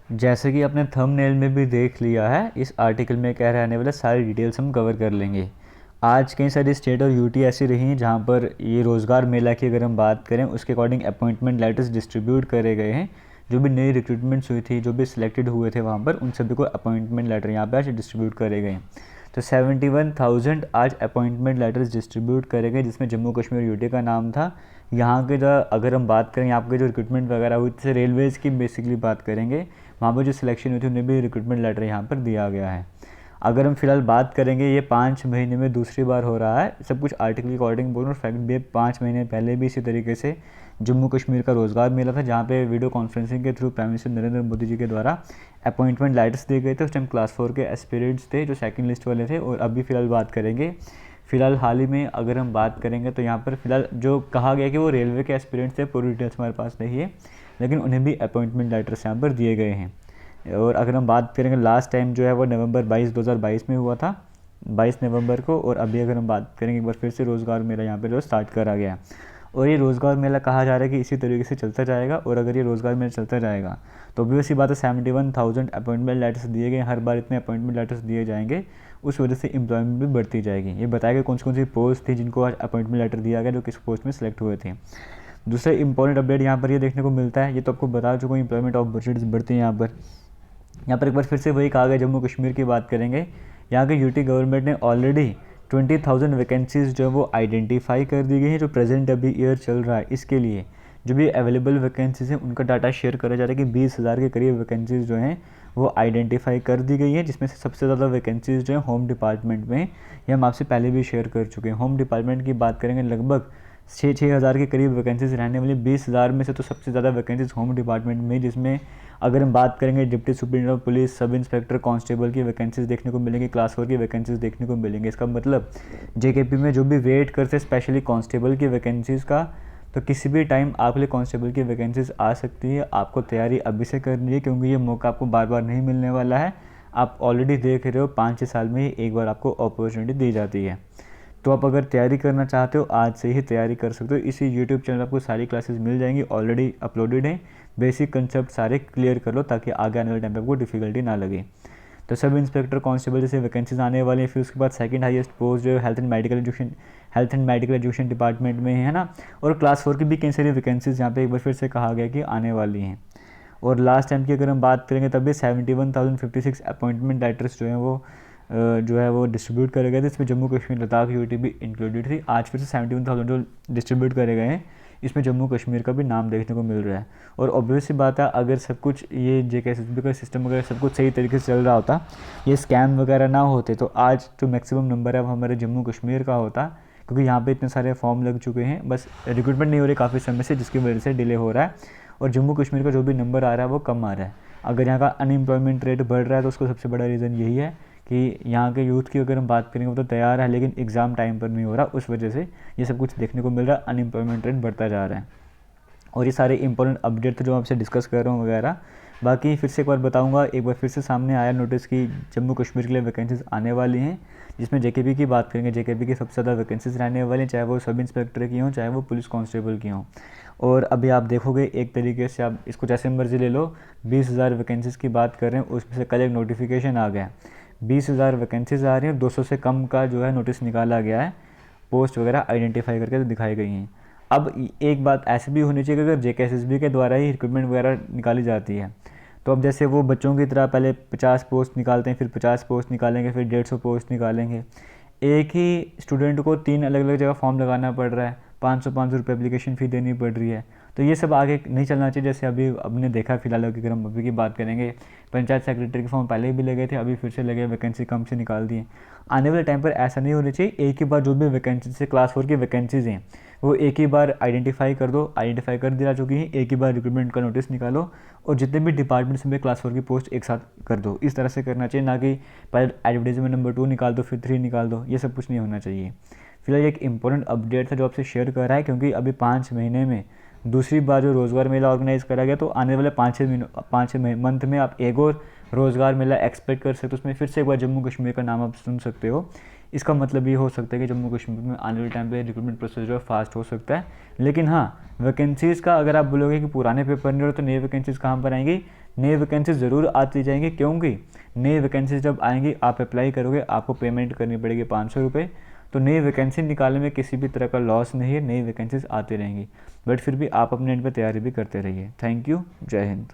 जैसे कि आपने थंबनेल में भी देख लिया है, इस आर्टिकल में कह रहने वाले सारी डिटेल्स हम कवर कर लेंगे। आज कई सारी स्टेट और यूटी ऐसी रही हैं जहाँ पर ये रोज़गार मेला की अगर हम बात करें उसके अकॉर्डिंग अपॉइंटमेंट लेटर्स डिस्ट्रीब्यूट करे गए हैं। जो भी नई रिक्रूटमेंट्स हुई थी, जो भी सिलेक्टेड हुए थे वहाँ पर, उन सभी को अपॉइंटमेंट लेटर यहाँ पे आज डिस्ट्रीब्यूट करे गए हैं। तो 71,000 आज अपॉइंटमेंट लेटर्स डिस्ट्रीब्यूट करे गए, जिसमें जम्मू कश्मीर यूटी का नाम था। यहाँ के जो अगर हम बात करें यहाँ पे जो रिक्रूटमेंट वगैरह हुई, जैसे रेलवेज़ की बेसिकली बात करेंगे, वहाँ पर जो सिलेक्शन हुई थी उन्हें भी रिक्रूटमेंट लेटर यहाँ पर दिया गया है। अगर हम फिलहाल बात करेंगे, ये 5 महीने में दूसरी बार हो रहा है। सब कुछ आर्टिकल के अकॉर्डिंग बोल रहा हूँ, फैक्ट भी है। 5 महीने पहले भी इसी तरीके से जम्मू कश्मीर का रोज़गार मेला था, जहाँ पे वीडियो कॉन्फ्रेंसिंग के through prime minister Narendra Modi ji के द्वारा अपॉइंटमेंट लेटर्स दिए गए थे। उस टाइम क्लास 4 के एस्पिरेंट्स थे जो सेकंड लिस्ट वाले थे। और अभी फ़िलहाल बात करेंगे, फ़िलहाल हाल ही में अगर हम बात करेंगे तो यहाँ पर फ़िलहाल जो कहा गया कि वो रेलवे के एस्पिरेंट्स थे, पूरी डिटेल्स हमारे पास नहीं है, लेकिन उन्हें भी अपॉइंटमेंट लेटर्स यहाँ पर दिए गए हैं। और अगर हम बात करेंगे, लास्ट टाइम जो है वो नवंबर 2022 में हुआ था, 22 नवंबर को। और अभी अगर हम बात करेंगे एक बार फिर से रोज़गार मेला यहाँ पे जो स्टार्ट करा गया। और ये रोज़गार मेला कहा जा रहा है कि इसी तरीके से चलता जाएगा। और अगर ये रोज़गार मेला चलता जाएगा तो भी वैसी बात है, 71,000 अपॉइंटमेंट लेटर्स दिए गए। हर बार इतने अपॉइंटमेंट लेटर्स दिए जाएंगे, उस वजह से एम्प्लॉयमेंट भी बढ़ती जाएगी। ये बताया गया कौन सी पोस्ट थी जिनको आज अपॉइंटमेंट लेटर दिया गया, जो किस पोस्ट में सेलेक्ट हुए थे। दूसरा इंपॉर्टेंट अपडेट यहाँ पर ये देखने को मिलता है, ये तो आपको बता चुका हूँ, एम्प्लॉयमेंट अपॉर्चुनिटीज़ बढ़ती हैं यहाँ पर एक बार फिर से वही कहा गया। जम्मू कश्मीर की बात करेंगे, यहाँ के यूटी गवर्नमेंट ने ऑलरेडी 20,000 वैकेंसीज़ जो है वो आइडेंटिफाई कर दी गई हैं, जो प्रेजेंट अभी ईयर चल रहा है इसके लिए। जो भी अवेलेबल वैकेंसीज़ हैं उनका डाटा शेयर करा जा रहा है कि 20,000 के करीब वैकेंसीज़ जो हैं वो आइडेंटिफाई कर दी गई हैं, जिसमें से सबसे ज़्यादा वैकेंसीज़ जो हैं होम डिपार्टमेंट में। ये हम आपसे पहले भी शेयर कर चुके हैं। होम डिपार्टमेंट की बात करेंगे, लगभग 6,000 के करीब वैकेंसीज़ रहने वाली। 20,000 में से तो सबसे ज़्यादा वैकेंसीज़ होम डिपार्टमेंट में, जिसमें अगर हम बात करेंगे deputy superintendent of police, sub inspector, constable की वैकेंसीज देखने को मिलेंगी, क्लास 4 की वैकेंसीज देखने को मिलेंगी। इसका मतलब जेकेपी में जो भी वेट करते हैं स्पेशली कांस्टेबल की वैकेंसीज़ का, तो किसी भी टाइम आपके लिए कांस्टेबल की वैकेंसीज आ सकती है। आपको तैयारी अभी से करनी है, क्योंकि ये मौका आपको बार बार नहीं मिलने वाला है। आप ऑलरेडी देख रहे हो 5-6 साल में ही एक बार आपको अपॉर्चुनिटी दी जाती है। तो आप अगर तैयारी करना चाहते हो, आज से ही तैयारी कर सकते हो। इसी यूट्यूब चैनल आपको सारी क्लासेस मिल जाएंगी, ऑलरेडी अपलोडेड हैं। बेसिक कंसेप्ट सारे क्लियर कर लो ताकि आगे आने वाले टाइम पे आपको डिफिकल्टी ना लगे। तो सब इंस्पेक्टर कांस्टेबल जैसे वैकेंसीज आने वाली हैं। फिर उसके बाद सेकंड हाईएस्ट पोस्ट जो है health and medical education department में है ना। और क्लास 4 की भी कई सारी वैकेंसीज यहाँ पे एक बार फिर से कहा गया कि आने वाली हैं। और लास्ट टाइम की अगर हम बात करेंगे तब भी 71,056 अपॉइंटमेंट लेटर्स जो हैं वो डिस्ट्रीब्यूट करे गए थे। इसमें जम्मू कश्मीर, लद्दाख, यूटी भी इंक्लूडेड थी। आज फिर से 71,000 जो डिस्ट्रीब्यूट करे गए हैं, इसमें जम्मू कश्मीर का भी नाम देखने को मिल रहा है। और ऑब्वियस सी बात है, अगर सब कुछ ये जेकेएसएसबी का सिस्टम वगैरह सब कुछ सही तरीके से चल रहा होता, ये स्कैम वगैरह ना होते, तो आज जो मैक्सिमम नंबर है वो हमारे जम्मू कश्मीर का होता। क्योंकि यहाँ पे इतने सारे फॉर्म लग चुके हैं, बस रिक्रूटमेंट नहीं हो रही काफ़ी समय से, जिसकी वजह से डिले हो रहा है। और जम्मू कश्मीर का जो भी नंबर आ रहा है वो कम आ रहा है। अगर यहाँ का अनएम्प्लॉयमेंट रेट बढ़ रहा है तो उसका सबसे बड़ा रीज़न यही है कि यहाँ के यूथ की अगर हम बात करेंगे वो तो तैयार है, लेकिन एग्ज़ाम टाइम पर नहीं हो रहा। उस वजह से ये सब कुछ देखने को मिल रहा है, अनएम्प्लॉयमेंट रेट बढ़ता जा रहा है। और ये सारे इंपॉर्टेंट अपडेट थे जो मैं आपसे डिस्कस कर रहा हूँ वगैरह। बाकी फिर से एक बार बताऊंगा, एक बार फिर से सामने आया नोटिस की जम्मू कश्मीर के लिए वैकेंसीज आने वाली हैं, जिसमें जेकेपी की बात करेंगे, जेकेपी की सबसे ज़्यादा वैकेंसीज रहने वाली हैं, चाहे वो सब इंस्पेक्टर की हों, चाहे वो पुलिस कांस्टेबल की हों। और अभी आप देखोगे एक तरीके से, आप इसको जैसे मर्जी ले लो, 20,000 वैकेंसीज़ की बात कर रहे हैं, उसमें से कल एक नोटिफिकेशन आ गया, 20,000 वैकेंसीज़ आ रही हैं, 200 से कम का जो है नोटिस निकाला गया है, पोस्ट वगैरह आइडेंटिफाई करके तो दिखाई गई हैं। अब एक बात ऐसी भी होनी चाहिए कि अगर जेकेएसएसबी के द्वारा ही रिक्रूटमेंट वगैरह निकाली जाती है, तो अब जैसे वो बच्चों की तरह पहले 50 पोस्ट निकालते हैं, फिर 50 पोस्ट निकालेंगे, फिर 150 पोस्ट निकालेंगे, एक ही स्टूडेंट को 3 अलग अलग जगह फॉर्म लगाना पड़ रहा है, 500 रुपये एप्लीकेशन फ़ी देनी पड़ रही है। तो ये सब आगे नहीं चलना चाहिए। जैसे अभी हमने देखा फिलहाल, अगर हम अभी की बात करेंगे, पंचायत सेक्रेटरी के फॉर्म पहले भी लगे थे, अभी फिर से लगे, वैकेंसी कम से निकाल दिए। आने वाले टाइम पर ऐसा नहीं होना चाहिए। एक ही बार जो भी वैकेंसी, जैसे क्लास 4 की वैकेंसीज़ हैं, वो एक ही बार आइडेंटिफाई कर दो, आइडेंटिफाई कर दिया चुकी है, एक ही बार रिक्रूटमेंट का नोटिस निकालो और जितने भी डिपार्टमेंट्स में क्लास 4 की पोस्ट एक साथ कर दो। इस तरह से करना चाहिए, ना कि पहले एडवर्टाइजमेंट नंबर 2 निकाल दो फिर 3 निकाल दो। ये सब कुछ नहीं होना चाहिए। फिलहाल एक इंपॉर्टेंट अपडेट था जो आपसे शेयर कर रहा है, क्योंकि अभी 5 महीने में दूसरी बार जो रोज़गार मेला ऑर्गेनाइज़ करा गया, तो आने वाले 5-6 मंथ में आप एक और रोज़गार मेला एक्सपेक्ट कर सकते हो। उसमें फिर से एक बार जम्मू कश्मीर का नाम आप सुन सकते हो। इसका मतलब ये हो सकता है कि जम्मू कश्मीर में आने वाले टाइम पे रिक्रूटमेंट प्रोसेस जो है फास्ट हो सकता है। लेकिन हाँ, वैकेंसीज़ का अगर आप बोलोगे कि पुराने पेपर नहीं हो तो नई वैकेंसीज़ कहाँ पर आएंगी, नई वैकेंसी ज़रूर आती जाएंगी, क्योंकि नई वैकेंसी जब आएंगी आप अप्लाई करोगे, आपको पेमेंट करनी पड़ेगी 500 रुपये। तो नई वैकेंसी निकालने में किसी भी तरह का लॉस नहीं है, नई वैकेंसीज आती रहेंगी, बट फिर भी आप अपने एंड पे तैयारी भी करते रहिए। थैंक यू, जय हिंद।